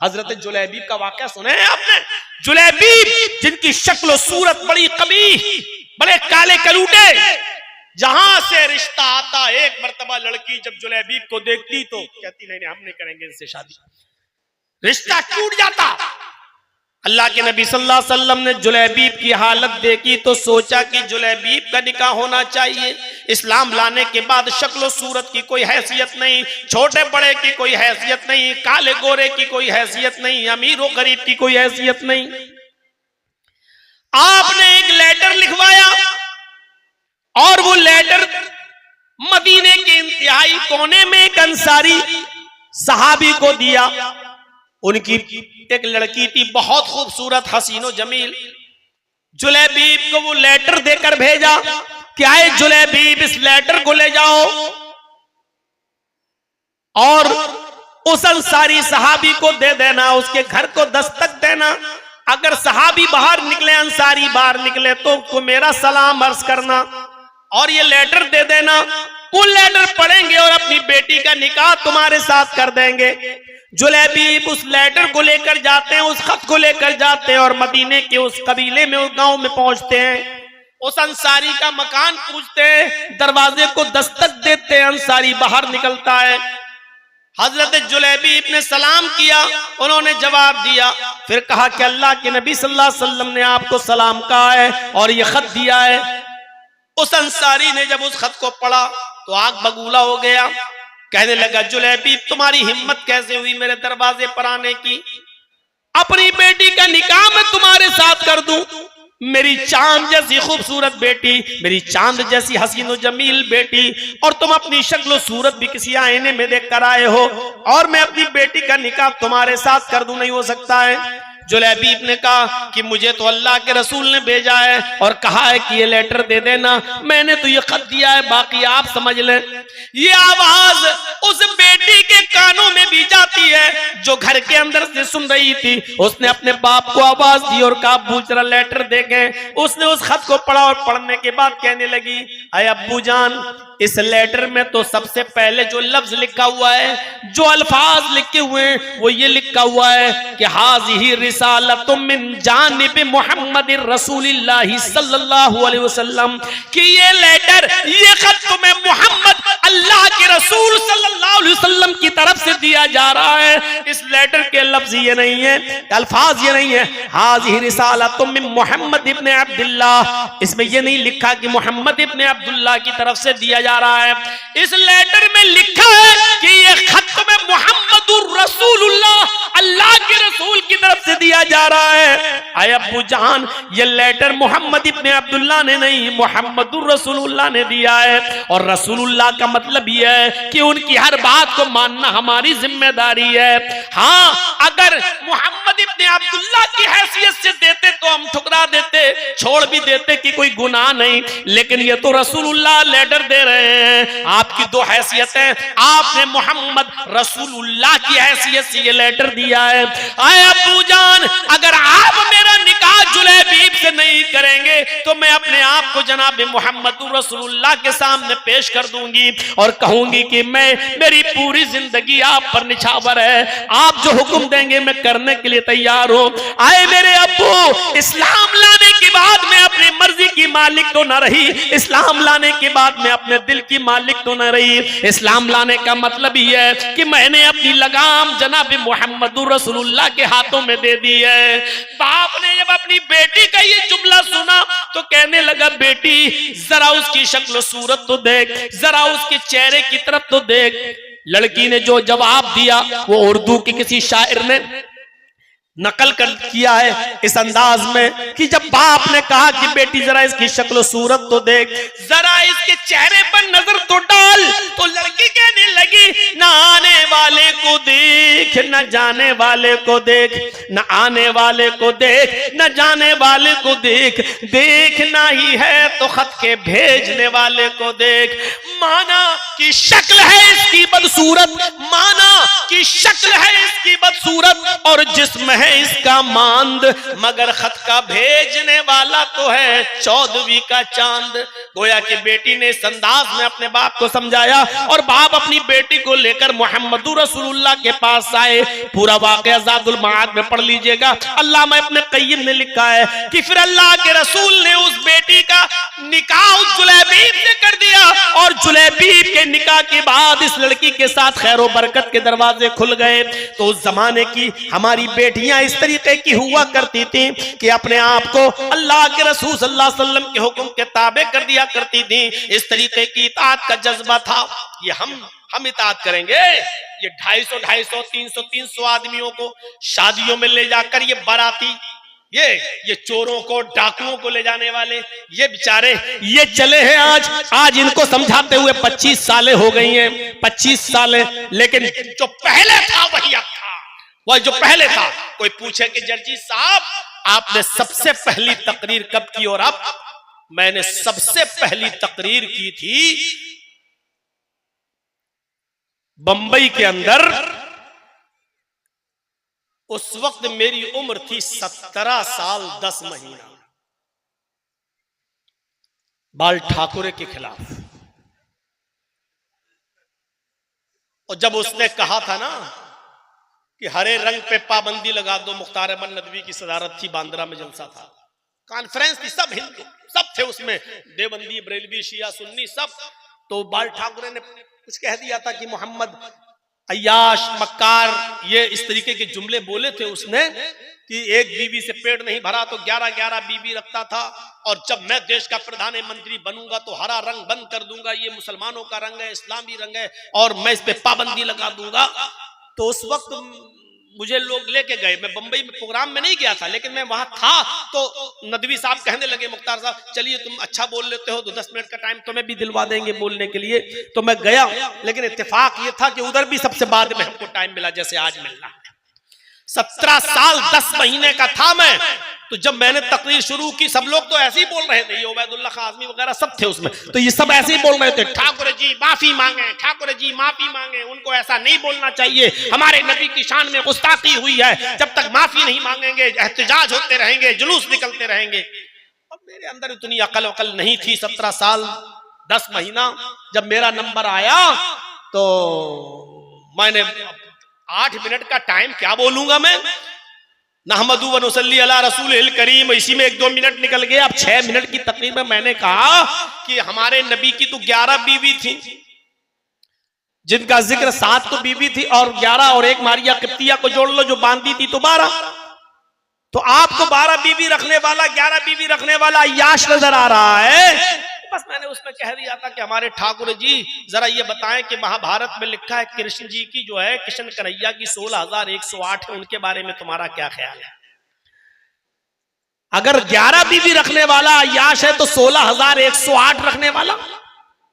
हजरत जुलैबीब का वाकया सुने हैं आपने? जुलैबीब जिनकी शक्ल सूरत बड़ी कबीह, बड़े काले कलूटे, जहां से रिश्ता आता, एक मर्तबा लड़की जब जुलैबीब को देखती तो कहती नहीं हम नहीं करेंगे इनसे शादी, रिश्ता टूट जाता। अल्लाह के नबी सल्लल्लाहु अलैहि वसल्लम ने जुलैबीब की हालत देखी तो सोचा कि जुलैबीब का निकाह होना चाहिए। इस्लाम लाने के बाद शक्ल सूरत की कोई हैसियत नहीं, छोटे बड़े की कोई हैसियत नहीं, काले गोरे की कोई हैसियत नहीं, अमीर और गरीब की कोई हैसियत नहीं। आपने एक लेटर लिखवाया और वो लेटर मदीने के इंतहाई कोने में एक अंसारी सहाबी को दिया। उनकी एक लड़की थी बहुत खूबसूरत, हसीनो जमील। जुलैबीब को वो लेटर देकर भेजा, क्या है जुलैबीब इस लेटर को ले जाओ और उस अंसारी सहाबी को दे देना, उसके घर को दस्तक देना। अगर सहाबी बाहर निकले, अंसारी बाहर निकले तो उसको मेरा सलाम अर्ज करना और ये लेटर दे देना। वो लेटर पढ़ेंगे और अपनी बेटी का निकाह तुम्हारे साथ कर देंगे। जुलैबीब उस लेटर को लेकर जाते हैं, उस खत को लेकर जाते हैं और मदीने के उस कबीले में, उस गांव में पहुंचते हैं। उस अंसारी का मकान पूछते हैं, दरवाजे को दस्तक देते हैं, अंसारी बाहर निकलता है। हजरत जुलैबीब ने सलाम किया, उन्होंने जवाब दिया, फिर कहा कि अल्लाह के नबी सल्लल्लाहु अलैहि वसल्लम ने आपको सलाम कहा है और ये खत दिया है। उस अंसारी ने जब उस खत को पढ़ा तो आग बगूला हो गया, कहने लगा जुलैबीब तुम्हारी हिम्मत कैसे हुई मेरे दरवाजे पर आने की? अपनी बेटी का निकाह मैं तुम्हारे साथ कर दूं, मेरी चांद जैसी खूबसूरत बेटी, मेरी चांद जैसी हसीनो जमील बेटी, और तुम अपनी शक्ल सूरत भी किसी आईने में देख कर आए हो और मैं अपनी बेटी का निकाह तुम्हारे साथ कर दूं, नहीं हो सकता है। जुलैबीब ने कहा कि मुझे तो अल्लाह के रसूल ने भेजा है और कहा है कि ये लेटर दे देना, मैंने तो ये खत दिया है, बाकी आप समझ लें। ये आवाज उस बेटी के कानों में भी जाती है जो घर के अंदर से सुन रही थी। उसने अपने बाप को आवाज दी और कहा अब्बू जरा लेटर देखें। उसने उस खत को पढ़ा और पढ़ने के बाद कहने लगी, अरे अब्बू जान, इस लेटर में तो सबसे पहले जो लफ्ज लिखा हुआ है, जो अल्फाज लिखे हुए हैं, वो ये लिखा हुआ है कि हाज़िही रिसालतुम मिन जानिब मुहम्मदिर रसूलिल्लाहि सल्लल्लाहु अलैहि वसल्लम, कि ये लेटर, ये खत तुम्हें मोहम्मद अल्लाह के रसूल सल्लल्लाहु अलैहि वसल्लम की तरफ से दिया जा रहा है। इस लेटर के लफ्ज ये नहीं है, अल्फाज ये नहीं है हाज़िही रिसालतुम मिन मुहम्मद इब्न अब्दुल्लाह, इसमें ये नहीं लिखा कि मोहम्मद इब्न अब्दुल्लाह की तरफ से दिया जा रहा है। इस लेटर में लिखा है कि ये खत में मोहम्मदुर रसूलुल्लाह, अल्लाह के रसूल की तरफ से दिया जा रहा है। आय अब्बू जान, ये लेटर मोहम्मद इब्न अब्दुल्लाह ने नहीं, मोहम्मदुर रसूलुल्लाह ने दिया है। और रसूलुल्लाह का मतलब यह है कि उनकी हर बात को मानना हमारी जिम्मेदारी है। हाँ, अगर मोहम्मद इब्न अब्दुल्लाह की हैसियत से देते तो हम ठुकरा देते, छोड़ भी देते कि कोई गुनाह नहीं, लेकिन ये तो रसूलुल्लाह लेटर दे रहे हैं। आपकी दो हैसियतें, आपने मोहम्मद रसूलुल्लाह की हैसियत से ये लेटर दिया है। आए अब्बू जान, अगर आप मेरा निकाह जुलैबीब से नहीं करेंगे तो मैं अपने आप को जनाब मोहम्मद रसूलुल्लाह के सामने पेश कर दूंगी और कहूंगी कि मेरी पूरी जिंदगी आप पर निछावर है, आप जो हुक्म देंगे मैं करने के लिए तैयार हूं। आए मेरे अब्बू, इस्लाम लाने के बाद मैं अपनी मर्जी की मालिक तो न रही, इस्लाम लाने के बाद मैं अपने दिल की मालिक तो न रही। इस्लाम लाने का मतलब ही है कि मैंने अपनी लगाम जनाब मोहम्मदुर रसूलुल्लाह के हाथों में दे दी है। बाप ने जब अपनी बेटी का ये जुमला सुना तो कहने लगा, बेटी जरा उसकी शक्ल सूरत तो देख, जरा उसके चेहरे की तरफ तो देख। लड़की ने जो जवाब दिया वो उर्दू के किसी शायर ने नकल कर किया है इस अंदाज में कि जब बाप ने कहा कि बेटी जरा इसकी शक्ल सूरत तो देख, जरा इसके चेहरे पर नजर तो डाल, तो लड़की कहने लगी, न आने वाले को देख, न जाने वाले को देख, न आने वाले को देख, न जाने वाले को देख, देखना ही है तो खत के भेजने वाले को देख। माना कि शक्ल है इसकी बदसूरत, माना कि शक्ल है इसकी बदसूरत और जिस्म है है इसका मांद, मगर खत का भेजने वाला तो है 14वीं का चांद। गोया कि बेटी ने इस अंदाज में अपने बाप को समझाया और बाप अपनी बेटी को लेकर मुहम्मदुर रसूलुल्लाह के पास आए। पूरा वाक़या ज़ादुल मआद में पढ़ लीजिएगा। अल्लामा इब्न क़य्यिम ने लिखा है कि फिर अल्लाह के रसूल ने उस बेटी का निकाह जुलैबीब से कर दिया और जुलैबीब के निकाह के बाद इस लड़की के साथ खैर और बरकत के दरवाजे खुल गए। तो उस जमाने की हमारी बेटियां इस तरीके की हुआ करती थी कि अपने आप को अल्लाह के रसूल सल्लल्लाहु अलैहि वसल्लम के हुक्म के ताबे कर दिया करती थी। इस तरीके की इताअत का जज्बा था। ये हम इताअत करेंगे। ये 250, 300 आदमियों को शादियों में ले जाकर ये बाराती, ये चोरों को, डाकुओं को ले जाने वाले, ये बेचारे ये चले हैं आज इनको समझाते हुए 25 सालें हो गई हैं, 25 सालें। लेकिन जो पहले था वही अब था, वह जो पहले था। कोई पूछे कि जर्जी साहब आपने सबसे पहली तकरीर कब की? और अब मैंने सबसे पहली तकरीर की थी बंबई के अंदर। उस वक्त मेरी उम्र थी 17 साल 10 महीना। बाल ठाकुरे के खिलाफ। और जब उसने कहा था ना कि हरे रंग पे पाबंदी लगा दो, मुख्तार अहमद नदवी की सदारत थी, बांद्रा में जलसा था, कॉन्फ्रेंस थी, सब हिंदू सब थे उसमें, देवबंदी, बरेलवी, शिया, सुन्नी सब। तो बाल ठाकुरे ने कुछ कह दिया था कि मोहम्मद अय्याश, मक्कार, ये इस तरीके के जुमले बोले थे उसने कि एक बीवी से पेट नहीं भरा तो 11 बीवी रखता था, और जब मैं देश का प्रधानमंत्री बनूंगा तो हरा रंग बंद कर दूंगा, ये मुसलमानों का रंग है, इस्लामी रंग है, और मैं इस पे पाबंदी लगा दूंगा। तो उस वक्त मुझे लोग लेके गए, मैं बंबई में प्रोग्राम में नहीं गया था, लेकिन मैं वहां था। तो नदवी साहब कहने लगे, मुख्तार साहब चलिए तुम अच्छा बोल लेते हो तो 10 मिनट का टाइम तुम्हें भी दिलवा देंगे बोलने के लिए। तो मैं गया, लेकिन इत्तेफाक ये था कि उधर भी सबसे बाद में हमको टाइम मिला जैसे आज मिलना है। 17 साल 10 महीने का था मैं। तो जब मैंने तकरीर शुरू की, सब लोग तो ऐसे ही बोल रहे थे, ये उबैदुल्लाह खाज़मी वगैरह सब थे उसमें, तो ये सब ऐसे ही बोल रहे थे, ठाकुर जी माफी मांगे, ठाकुर जी माफी मांगे, उनको ऐसा नहीं बोलना चाहिए, हमारे नबी की शान में गुस्ताखी हुई है, जब तक माफी नहीं मांगेंगे एहतजाज होते रहेंगे, जुलूस निकलते रहेंगे। अब मेरे अंदर इतनी अकल वकल नहीं थी। 17 साल 10 महीना जब मेरा नंबर आया तो मैंने 8 मिनट का टाइम क्या बोलूंगा मैं, नहमदु व नुसल्ली अला रसूलिल करीम, इसी में 1-2 मिनट निकल गए। अब 6 मिनट की तकरीर में मैंने कहा कि हमारे नबी की तो 11 बीवी थी, जिनका जिक्र 7 तो बीवी थी और 11 और एक मारिया किप्तिया को जोड़ लो जो बांधी थी तो 12। तो आपको 12 बीवी रखने वाला, 11 बीवी रखने वाला अय्याश नजर आ रहा है। बस मैंने उसमें कह दिया था कि हमारे ठाकुर जी जरा ये बताएं कि महाभारत में लिखा है कृष्ण जी की जो है, कृष्ण कन्हैया की 16,108 है, उनके बारे में तुम्हारा क्या ख्याल है? अगर 11 बीवी रखने वाला अय्याश है तो 16,108 रखने वाला,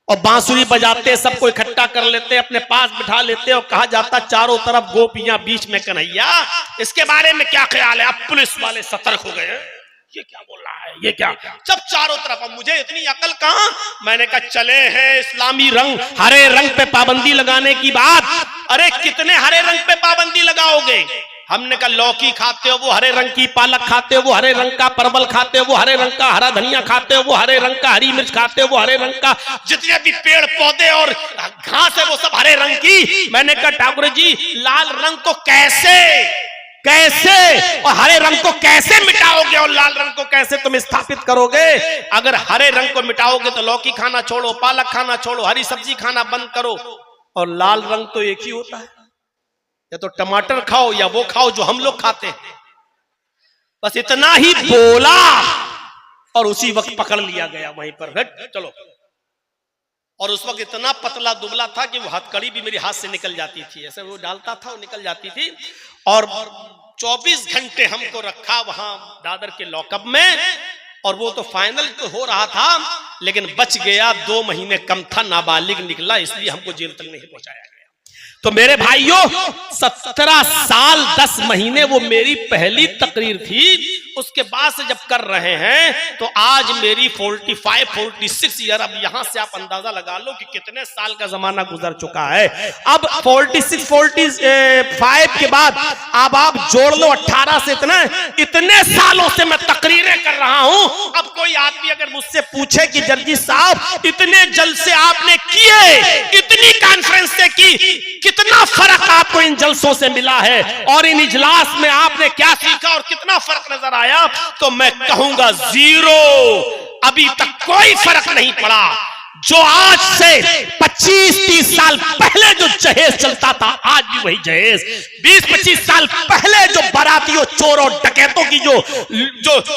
और बांसुरी बजाते सबको इकट्ठा कर लेते, अपने पास बिठा लेते, और कहा जाता चारों तरफ गोपियां बीच में कन्हैया, इसके बारे में क्या ख्याल है? अब पुलिस वाले सतर्क हो गए, ये क्या बोल रहा है, ये क्या? जब चारों तरफ, अब मुझे इतनी अकल कहां, मैंने कहा चले हैं इस्लामी रंग, हरे रंग पे पाबंदी लगाने की बात। अरे कितने हरे रंग पे पाबंदी लगाओगे? हमने कहा लौकी खाते हो वो हरे रंग की, पालक खाते हो वो हरे रंग का, परवल खाते हो वो हरे रंग का, हरा धनिया खाते हो वो हरे रंग का, हरी मिर्च खाते हो वो हरे रंग का, जितने भी पेड़ पौधे और घास है वो सब हरे रंग की। मैंने कहा ठाकुर जी लाल रंग को कैसे और हरे रंग को कैसे मिटाओगे और लाल रंग को कैसे तुम स्थापित करोगे? अगर हरे रंग को मिटाओगे तो लौकी खाना छोड़ो, पालक खाना छोड़ो, हरी सब्जी खाना बंद करो, और लाल रंग तो एक ही होता है, या तो टमाटर खाओ या वो खाओ जो हम लोग खाते हैं। बस इतना ही बोला और उसी वक्त पकड़ लिया गया वहीं पर, चलो। और उस वक्त इतना पतला दुबला था कि वो हथकड़ी भी मेरे हाथ से निकल जाती थी, ऐसे वो डालता था वो निकल जाती थी। और 24 घंटे हमको रखा वहां दादर के लॉकअप में, और वो तो फाइनल तो हो रहा था लेकिन बच गया, 2 महीने कम था, नाबालिग निकला, इसलिए हमको जेल तक नहीं पहुंचाया गया। तो मेरे भाइयों 17 साल 10 महीने वो मेरी पहली तकरीर थी, उसके बाद से जब कर रहे हैं तो आज मेरी 45 46 ईयर, अब यहां से आप अंदाजा लगा लो कि कितने साल का जमाना गुजर चुका है। अब 46 45 के बाद अब आप जोड़ लो 18 से इतने सालों से मैं तकरीरें कर रहा हूं। अब कोई आदमी अगर मुझसे पूछे कि जर्जी साहब इतने जलसे आपने किए, इतनी कॉन्फ्रेंसें की, कितना फर्क आपको इन जलसों से मिला है और इन इजलास में आपने क्या सीखा और कितना फर्क नजर आया, तो मैं कहूंगा जीरो। अभी तक कोई फर्क नहीं पड़ा। जो आज से 25-30 साल पहले जो जहेज चलता था आज भी वही जहेज। 20-25 साल पहले जो बारातियों, चोरों, डकैतों की जो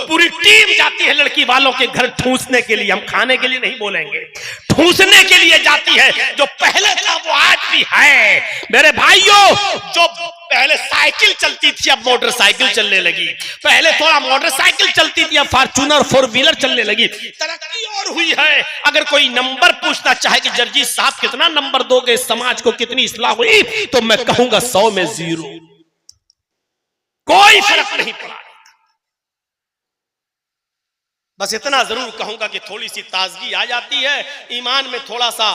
पूरी टीम जाती है लड़की वालों के घर ठूंसने के लिए, हम खाने के लिए नहीं बोलेंगे, ठूंसने के लिए जाती है, जो पहले था वो आज भी है। मेरे भाइयों, जो पहले साइकिल चलती थी अब मोटरसाइकिल चलने लगी, पहले थोड़ा मोटरसाइकिल चलती थी अब फॉर्च्यूनर 4 व्हीलर चलने लगी, तरक्की और हुई है। अगर कोई नंबर पूछना चाहे कि जर्जी साहब कितना नंबर दोगे, समाज को कितनी इस्लाह हुई, तो मैं कहूंगा 100 में 0। कोई फर्क नहीं पड़ा। बस इतना जरूर कहूंगा कि थोड़ी सी ताजगी आ जाती है, ईमान में थोड़ा सा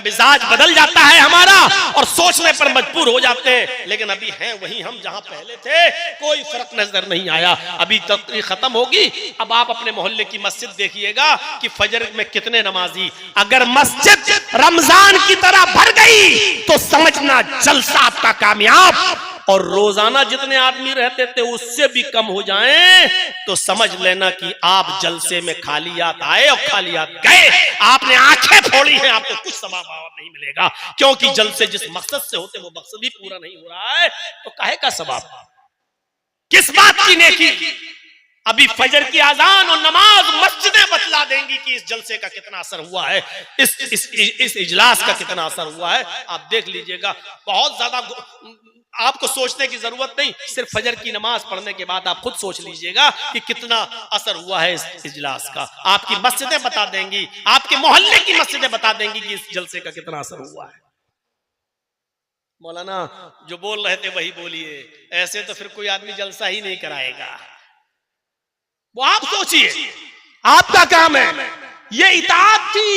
मिजाज बदल जाता है हमारा और सोचने पर मजबूर हो जाते हैं। लेकिन अभी हैं वही हम जहां पहले थे, कोई फर्क नजर नहीं आया। अभी तकरीर खत्म होगी, अब आप अपने मोहल्ले की मस्जिद देखिएगा कि फजर में कितने नमाजी। अगर मस्जिद रमजान की तरह भर गई तो समझना जलसा आपका कामयाब, और रोजाना जितने आदमी रहते थे उससे भी कम हो जाएं तो समझ लेना कि आप जलसे में खालियात आए और खालियात गए। आपने आंखें फोड़ी हैं, आपको कुछ सवाब नहीं मिलेगा, क्योंकि जलसे जिस मकसद से होते वो मकसद ही पूरा नहीं हो रहा है, तो काहे का सवाब, किस बात की नेकी। अभी फजर की आजान और नमाज मस्जिदें बतला देंगी कि इस जलसे का कितना असर हुआ है, इस इजलास का कितना असर हुआ है। आप देख लीजिएगा, बहुत ज्यादा आपको सोचने की जरूरत नहीं, सिर्फ फजर की नमाज पढ़ने के बाद आप खुद सोच लीजिएगा कि कितना असर हुआ है इस इजलास का। आपकी मस्जिदें बता देंगी, आपके मोहल्ले की मस्जिदें बता देंगी कि इस जलसे का कितना असर हुआ है। मौलाना जो बोल रहे थे वही बोलिए, ऐसे तो फिर कोई आदमी जलसा ही नहीं कराएगा। वो आप सोचिए, आपका काम है। ये इताअत थी,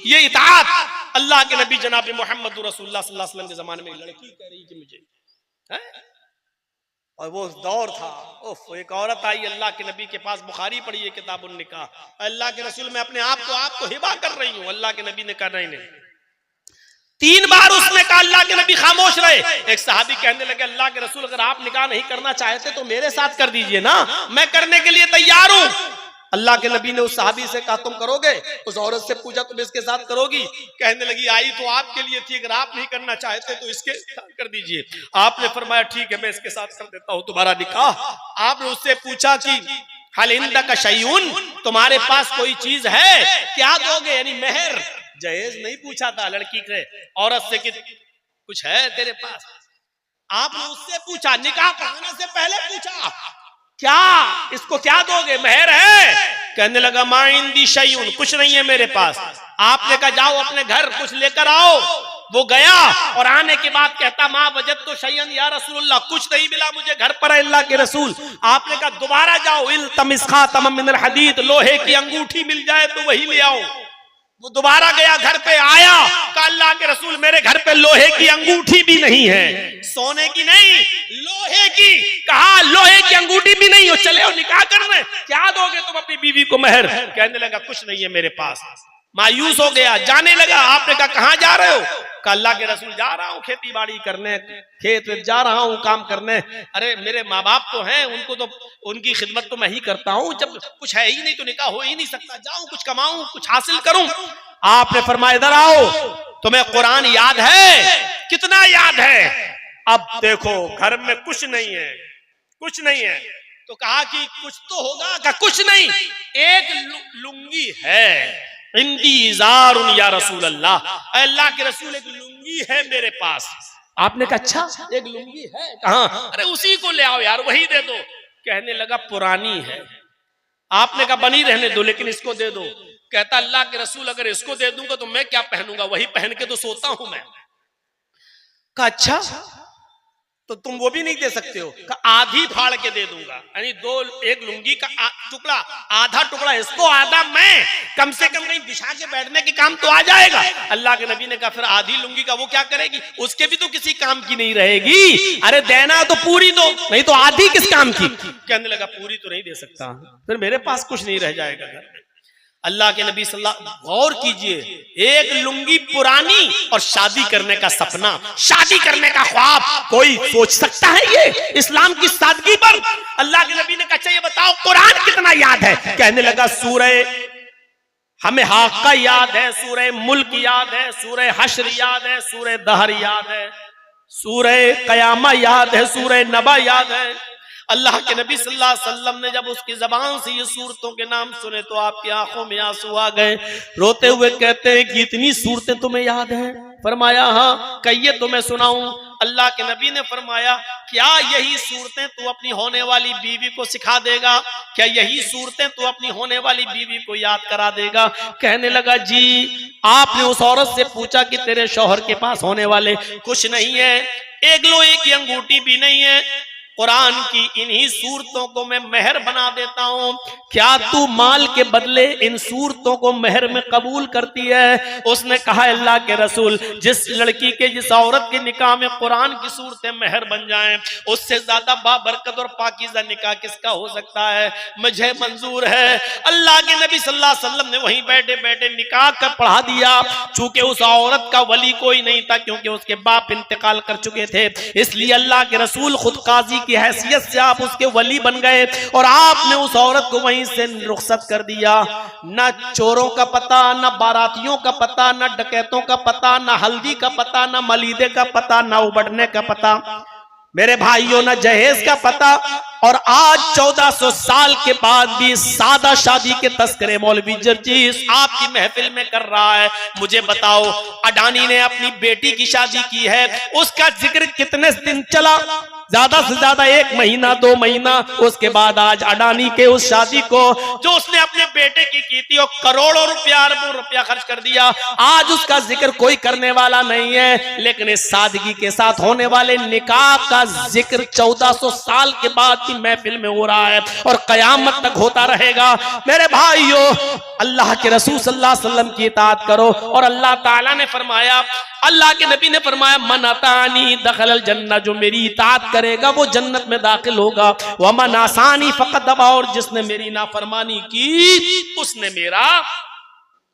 ये इताअत अल्लाह के नबी जनाब मोहम्मद रसूलुल्लाह सल्लल्लाहु अलैहि वसल्लम के जमाने में लड़की कह रही कि मुझे है? और वो दौर था, एक औरत आई अल्लाह के नबी के पास, बुखारी पढ़ी है किताबुन निकाह, अल्लाह के रसूल मैं अपने आप को हिबा कर रही हूँ। अल्लाह के नबी ने कहा नहीं। 3 बार उसने कहा, अल्लाह के नबी खामोश रहे। एक सहाबी कहने लगे अल्लाह के रसूल अगर आप निकाह नहीं करना चाहते तो मेरे साथ कर दीजिए ना, मैं करने के लिए तैयार हूं। अल्लाह के नबी ने उस सहाबी से कहा तुम करोगे? उस औरत से पूछा तुम इसके साथ करोगी? कहने लगी आई तो आपके लिए थी, अगर आप नहीं करना चाहते तो इसके साथ कर दीजिए। आपने फरमाया ठीक है मैं इसके साथ कर देता हूं तुम्हारा निकाह। आपने उससे पूछा कि हल इंदका शैउन, तुम्हारे पास कोई चीज है, क्या दोगे, यानी मेहर, जहेज नहीं पूछा था लड़की के औरत से कि कुछ है तेरे पास। आपने उससे पूछा, निकाह पढ़ाने से पहले पूछा क्या इसको क्या दोगे, मेहर है? कहने लगा मा इंदी शैउन, कुछ नहीं है मेरे पास। आपने कहा जाओ अपने घर कुछ लेकर आओ। वो गया और आने के बाद कहता माँ वजद तो शैयन या रसूलुल्लाह, कुछ नहीं मिला मुझे घर पर अल्लाह के रसूल। आपने कहा दोबारा जाओ, इल्तमिस खातम मिनल हदीद, लोहे की अंगूठी मिल जाए तो वही ले आओ। वो दोबारा गया, घर पे आया, कहा अल्लाह के रसूल मेरे घर पे लोहे की अंगूठी भी नहीं है, सोने की नहीं लोहे की। कहा लोहे की अंगूठी भी नहीं हो, चले हो निकाह करने, क्या दोगे तुम अपनी बीवी को मेहर? कहने लगा कुछ नहीं है मेरे पास। मायूस हो गया, जाने लगा। आपने कहा कहाँ जा रहे हो? कहा अल्लाह के रसूल जा रहा हूँ खेती बाड़ी करने, खेत जा रहा हूँ काम करने। अरे मेरे माँ बाप तो हैं, उनको तो उनकी खिदमत तो मैं ही करता हूँ, जब कुछ है ही नहीं तो निकाह हो ही नहीं सकता, जाऊं कुछ कमाऊं कुछ हासिल करूं। आपने फरमाया इधर आओ, तुम्हें कुरान याद है? कितना याद है? अब देखो घर में कुछ नहीं है, कुछ नहीं है। तो कहा कि कुछ तो होगा। कहा कुछ नहीं, एक लुंगी है, इंदी इज़ारुन या रसूल अल्लाह, अल्लाह के रसूल एक लुंगी है मेरे पास। आपने कहा अच्छा एक लुंगी है कहाँ? अरे उसी को ले आओ यार, वही दे दो। कहने लगा पुरानी है। आपने कहा बनी रहने दो लेकिन इसको दे दो। कहता अल्लाह के रसूल अगर इसको दे दूंगा तो मैं क्या पहनूंगा, वही पहन के तो सोता हूं मैं। कहा अच्छा तो तुम वो भी नहीं दे सकते हो। आधी फाड़ के दे दूंगा, यानी एक लुंगी का टुकड़ा, आधा टुकड़ा इसको आधा मैं, कम से कम कहीं बिछा के बैठने के काम तो आ जाएगा। अल्लाह के नबी ने कहा फिर आधी लुंगी का वो क्या करेगी, उसके भी तो किसी काम की नहीं रहेगी। अरे देना तो पूरी दो, नहीं तो आधी किस काम की। कहने लगा पूरी तो नहीं दे सकता, फिर मेरे पास कुछ नहीं रह जाएगा घर में। अल्लाह के नबी सल्लल्लाहु, गौर कीजिए, एक लुंगी पुरानी और शादी करने का सपना, शादी करने का ख्वाब, कोई सोच सकता है ये इस्लाम की सादगी पर? अल्लाह के नबी ने कहा ये बताओ कुरान कितना याद है? कहने लगा सूरह हमें हाका याद है, सूरह मुल्क याद है, सूरह हश्र याद है, सूरह दहर याद है, सूरह कयामा याद है, सूरह नबा याद है। अल्लाह के नबी सल्लल्लाहु अलैहि वसल्लम ने जब उसकी जबान से ये सूरतों के नाम सुने तो आपकी आंखों में आंसू आ गए। रोते हुए कहते हैं कि इतनी सूरतें तुम्हें याद हैं? फरमाया हाँ। कहिए तो मैं सुनाऊं। अल्लाह के नबी ने फरमाया क्या यही सूरतें तू अपनी होने वाली बीवी को सिखा देगा? क्या यही सूरतें तू अपनी होने वाली बीवी को याद करा देगा? कहने लगा जी। आपने उस औरत से पूछा कि तेरे शौहर के पास होने वाले कुछ नहीं है, एक लोहे की अंगूठी भी नहीं है, कुरान की इन्हीं सूरतों को मैं मेहर बना देता हूं, क्या तू माल के बदले इन सूरतों को मेहर में कबूल करती है? उसने कहा अल्लाह के रसूल, जिस लड़की के, जिस औरत के निकाह में कुरान की सूरतें मेहर बन जाएं, उससे ज्यादा बाबरकत और पाकीज़ा निकाह किसका हो सकता है? मुझे मंजूर है। अल्लाह के नबी सल्लल्लाहु अलैहि वसल्लम ने वहीं बैठे बैठे निकाह कर पढ़ा दिया। चूंकि उस औरत का वली कोई नहीं था, क्योंकि उसके बाप इंतकाल कर चुके थे, इसलिए अल्लाह के रसूल खुद काजी की हैसियत से आप उसके वली बन गए और आपने उस औरत को वहीं से रुखसत कर दिया। न चोरों का पता, न बारातियों का पता, न डकैतों का पता, न हल्दी का पता, न मलीदे का पता, न उबड़ने का पता, मेरे भाइयों न जहेज का पता। और आज 1400 साल के बाद भी सादा शादी के तस्करे मौलवी जर्जीस आपकी महफिल में कर रहा है। मुझे बताओ, अडानी ने अपनी बेटी की शादी की है, उसका जिक्र कितने दिन चला? ज्यादा से ज्यादा 1 महीना 2 महीना। उसके बाद आज अडानी के उस शादी को जो उसने अपने बेटे की थी और करोड़ों रुपया, अरबों रुपया खर्च कर दिया, आज उसका जिक्र कोई करने वाला नहीं है। लेकिन इस सादगी के साथ होने वाले निकाह का जिक्र 1400 साल के बाद की महफिल में हो रहा है और कयामत तक होता रहेगा। मेरे भाइयों, अल्लाह के रसूल सल्लल्लाहु अलैहि वसल्लम की इताअत करो। और अल्लाह ताला ने फरमाया, अल्लाह के नबी ने फरमाया, मन अतानी दखलल जन्नह, जो मेरी इताअत करेगा वो जन्नत में दाखिल होगा। व मन आसानी फकत दबा, और जिसने मेरी नाफरमानी की उसने मेरा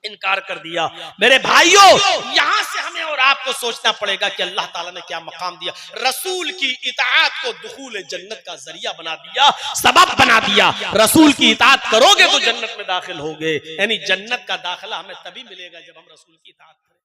इनकार कर दिया। मेरे भाइयों, यहां से हमें और आपको सोचना पड़ेगा कि अल्लाह ताला ने क्या मकाम दिया। रसूल की इताअत को दुखूल जन्नत का जरिया बना दिया, सबब बना दिया। रसूल की इताअत करोगे तो जन्नत में दाखिल होगे, यानी जन्नत का दाखिला हमें तभी मिलेगा जब हम रसूल की इताअत करें।